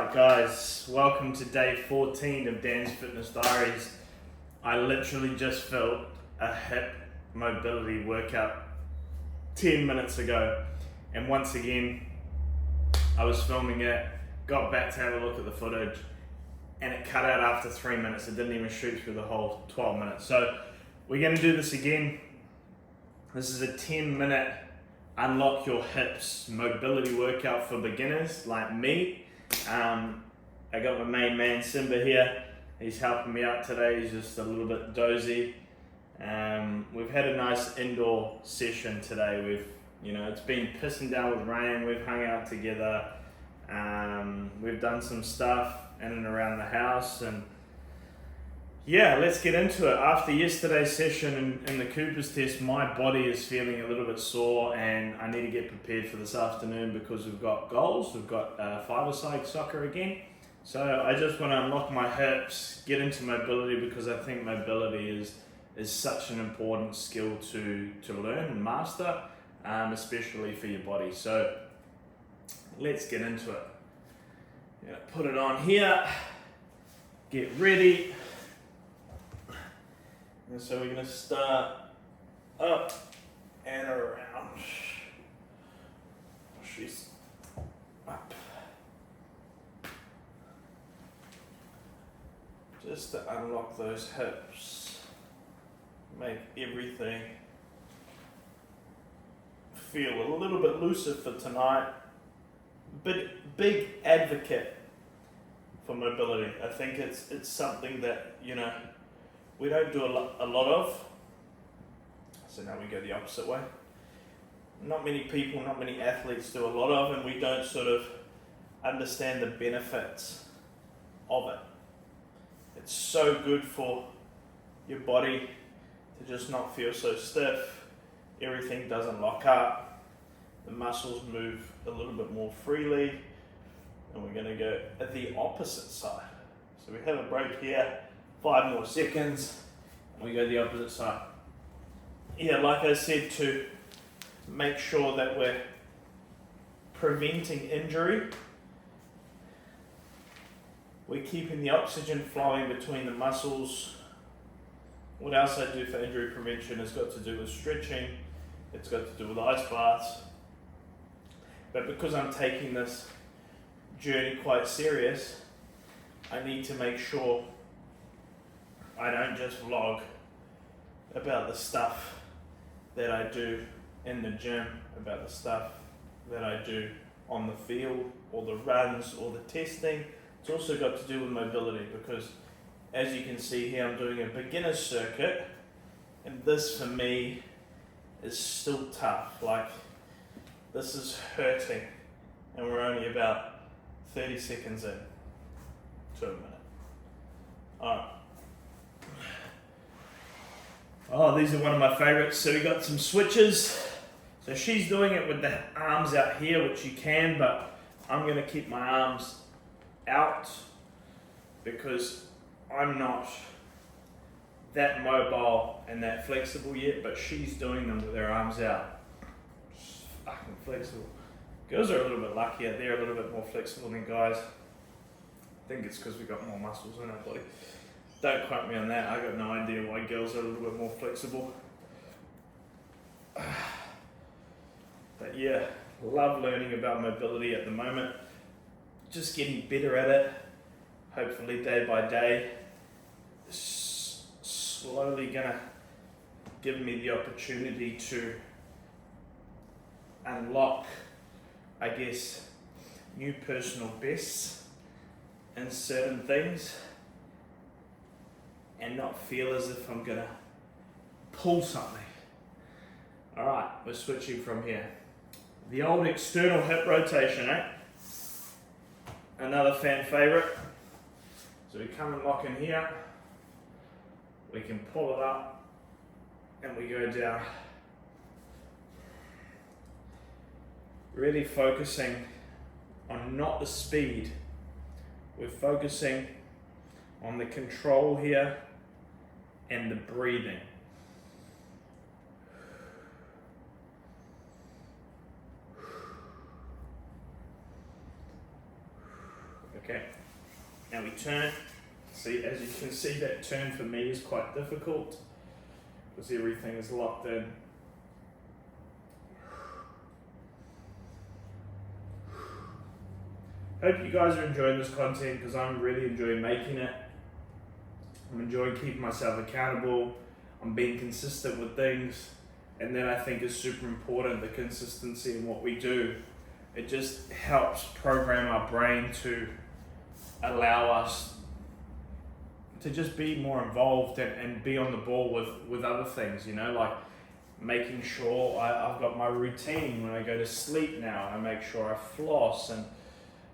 Alright guys, welcome to day 14 of Dan's Fitness Diaries. I literally just felt a hip mobility workout 10 minutes ago, and once again I was filming it, got back to have a look at the footage, and it cut out after 3 minutes. It didn't even shoot through the whole 12 minutes. So we're going to do this again. This is a 10-minute unlock your hips mobility workout for beginners like me. I got my main man Simba here. He's helping me out today. He's just a little bit dozy. We've had a nice indoor session today. It's been pissing down with rain. We've hung out together. We've done some stuff in and around the house, and yeah, let's get into it. After yesterday's session in the Cooper's test, my body is feeling a little bit sore, and I need to get prepared for this afternoon because we've got goals. We've got five-a-side soccer again. So I just want to unlock my hips, get into mobility, because I think mobility is such an important skill to learn and master, especially for your body. So let's get into it. Put it on here, get ready. And so we're going to start up and around. She's up. Just to unlock those hips, make everything feel a little bit looser for tonight. Big advocate for mobility. I think it's something that, we don't do a lot of. So now we go the opposite way. Not many people, not many athletes do a lot of, and we don't sort of understand the benefits of it. It's so good for your body to just not feel so stiff. Everything doesn't lock up. The muscles move a little bit more freely. And we're going to go at the opposite side. So we have a break here. 5 more seconds, and we go the opposite side. Yeah, like I said, to make sure that we're preventing injury, we're keeping the oxygen flowing between the muscles. What else I do for injury prevention has got to do with stretching, it's got to do with ice baths. But because I'm taking this journey quite serious, I need to make sure I don't just vlog about the stuff that I do in the gym, about the stuff that I do on the field, or the runs, or the testing. It's also got to do with mobility, because as you can see here, I'm doing a beginner's circuit, and this for me is still tough. Like, this is hurting, and we're only about 30 seconds in to a minute. Alright. Oh, these are one of my favorites. So we got some switches. So she's doing it with the arms out here, which you can, but I'm going to keep my arms out because I'm not that mobile and that flexible yet, but she's doing them with her arms out. Just fucking flexible. Girls are a little bit luckier. They're a little bit more flexible than guys. I think it's because we've got more muscles in our body. Don't quote me on that. I got no idea why girls are a little bit more flexible. But yeah, love learning about mobility at the moment. Just getting better at it. Hopefully day by day. Slowly gonna give me the opportunity to unlock, I guess, new personal bests in certain things, and not feel as if I'm gonna pull something. Alright, we're switching from here. The old external hip rotation, Another fan favorite. So we come and lock in here, we can pull it up, and we go down. Really focusing on not the speed, we're focusing on the control here and the breathing. Okay, now we turn. See, as you can see, that turn for me is quite difficult because everything is locked in. Hope you guys are enjoying this content because I'm really enjoying making it. I'm enjoying keeping myself accountable. I'm being consistent with things, and then I think is super important, the consistency in what we do. It just helps program our brain to allow us to just be more involved and be on the ball with other things, you know, like making sure I've got my routine when I go to sleep now. I make sure I floss, and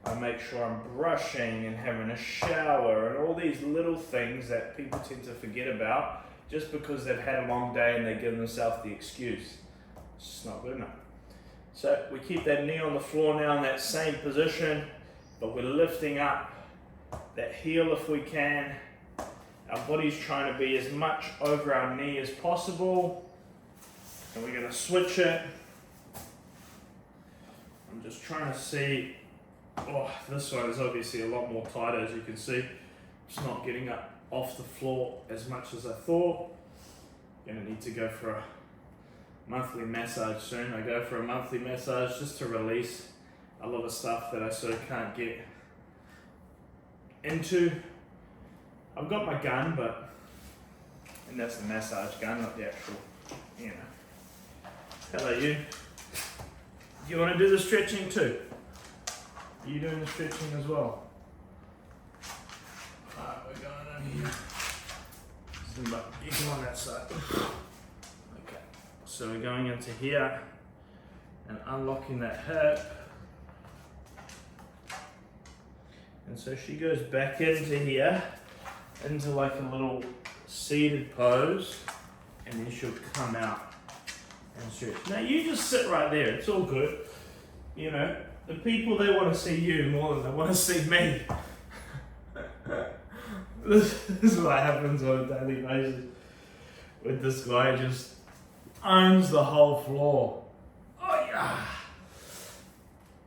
I make sure I'm brushing and having a shower, and all these little things that people tend to forget about just because they've had a long day and they give themselves the excuse. It's just not good enough. So we keep that knee on the floor now in that same position, but we're lifting up that heel if we can. Our body's trying to be as much over our knee as possible, and we're going to switch it. I'm just trying to see. Oh, this one is obviously a lot more tighter, as you can see. It's not getting up off the floor as much as I thought. Gonna need to go for a monthly massage soon. I go for a monthly massage just to release a lot of stuff that I sort of can't get into. I've got my gun, and that's the massage gun, not the actual, you know. Hello you. Do you want to do the stretching too? Are you doing the stretching as well? Alright, we're going on here. You come on that side. Okay, so we're going into here and unlocking that hip. And so she goes back into here, into like a little seated pose, and then she'll come out and stretch. Now you just sit right there, it's all good. You know, the people, they want to see you more than they want to see me. This is what happens on a daily basis with this guy. Just owns the whole floor. Oh yeah.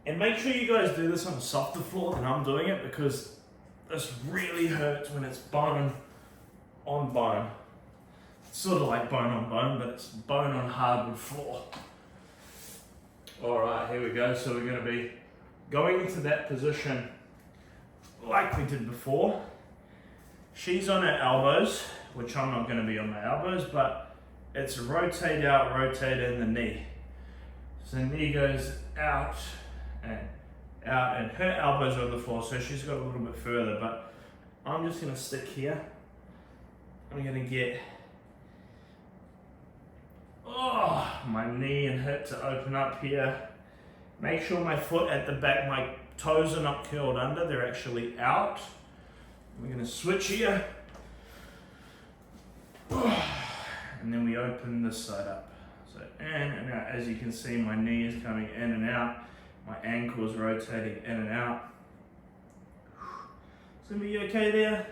And make sure you guys do this on a softer floor than I'm doing it, because this really hurts when it's bone on bone. It's sort of like bone on bone, but it's bone on hardwood floor. Alright, here we go. So we're going to be going into that position like we did before. She's on her elbows, which I'm not going to be on my elbows, but it's rotate out, rotate in the knee. So the knee goes out, and her elbows are on the floor, so she's got a little bit further, but I'm just going to stick here. I'm going to get my knee and hip to open up here. Make sure my foot at the back, my toes are not curled under, they're actually out. We're going to switch here. And then we open this side up. So in and out. As you can see, my knee is coming in and out. My ankle is rotating in and out. It's going to be okay there.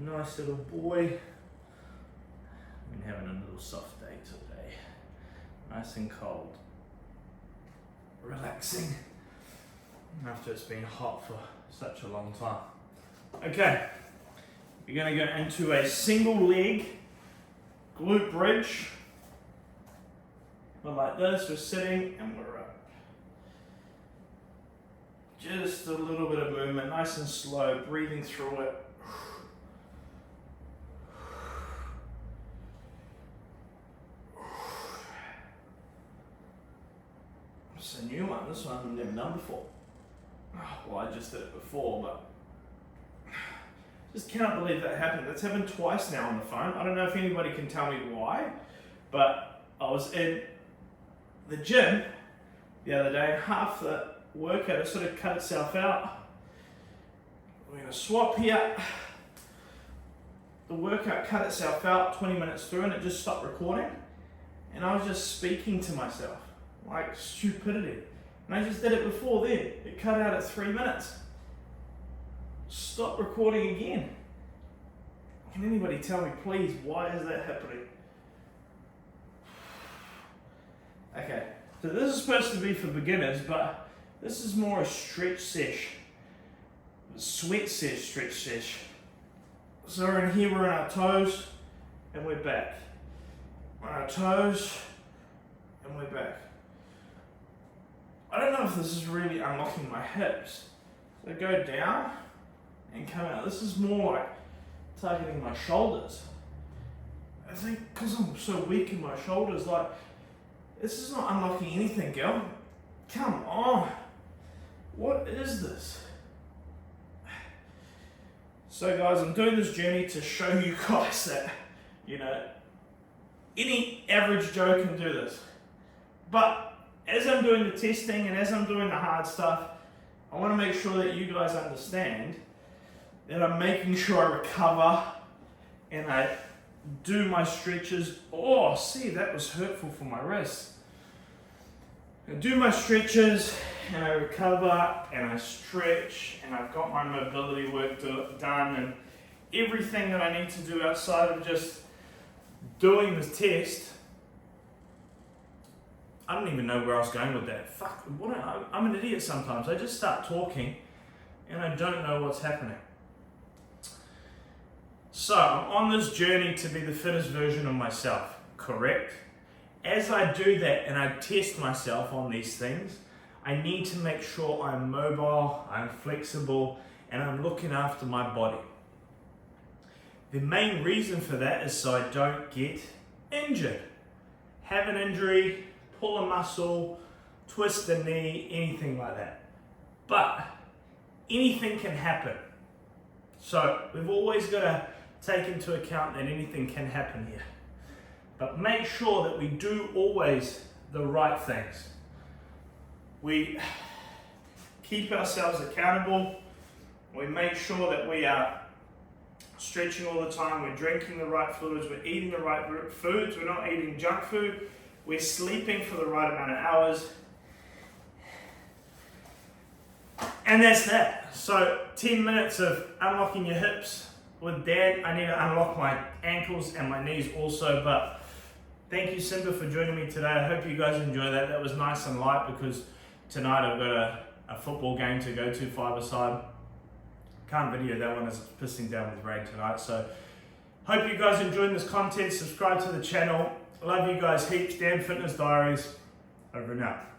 Nice little boy. I've been having a little soft day today. Nice and cold. Relaxing. After it's been hot for such a long time. Okay. You're going to go into a single leg glute bridge. We're like this, we're sitting and we're up. Just a little bit of movement, nice and slow, breathing through it. It's a new one, this one I've never done before. Well, I just did it before, but just can't believe that happened. That's happened twice now on the phone. I don't know if anybody can tell me why, but I was in the gym the other day and half the workout it sort of cut itself out. We're going to swap here. The workout cut itself out 20 minutes through and it just stopped recording. And I was just speaking to myself, like stupidity. And I just did it before then. It cut out at 3 minutes. Stop recording again. Can anybody tell me, please, why is that happening? Okay, so this is supposed to be for beginners, but this is more a stretch sesh. Sweat sesh, stretch sesh. So we're in here, we're on our toes, and we're back. On our toes, and we're back. I don't know if this is really unlocking my hips. So go down and come out. This is more like targeting my shoulders. I think because I'm so weak in my shoulders, like, this is not unlocking anything, girl. Come on. What is this? So guys, I'm doing this journey to show you guys that, you know, any average Joe can do this. But as I'm doing the testing and as I'm doing the hard stuff, I want to make sure that you guys understand that I'm making sure I recover and I do my stretches. Oh, see, that was hurtful for my wrist. I do my stretches and I recover and I stretch and I've got my mobility work done and everything that I need to do outside of just doing this test. I don't even know where I was going with that. Fuck, I'm an idiot sometimes. I just start talking and I don't know what's happening. So I'm on this journey to be the fittest version of myself, correct? As I do that and I test myself on these things, I need to make sure I'm mobile, I'm flexible, and I'm looking after my body. The main reason for that is so I don't get injured. Have an injury, pull a muscle, twist a knee, anything like that. But anything can happen. So we've always got to take into account that anything can happen here. But make sure that we do always the right things. We keep ourselves accountable. We make sure that we are stretching all the time. We're drinking the right fluids. We're eating the right foods. We're not eating junk food. We're sleeping for the right amount of hours. And that's that. So 10 minutes of unlocking your hips with Dan. I need to unlock my ankles and my knees also, but thank you, Simba, for joining me today. I hope you guys enjoy that. That was nice and light because tonight I've got a football game to go to, five-a-side. Can't video that one as it's pissing down with rain tonight. So hope you guys enjoying this content. Subscribe to the channel. Love you guys heaps. Dan Fitness Diaries. Over and out.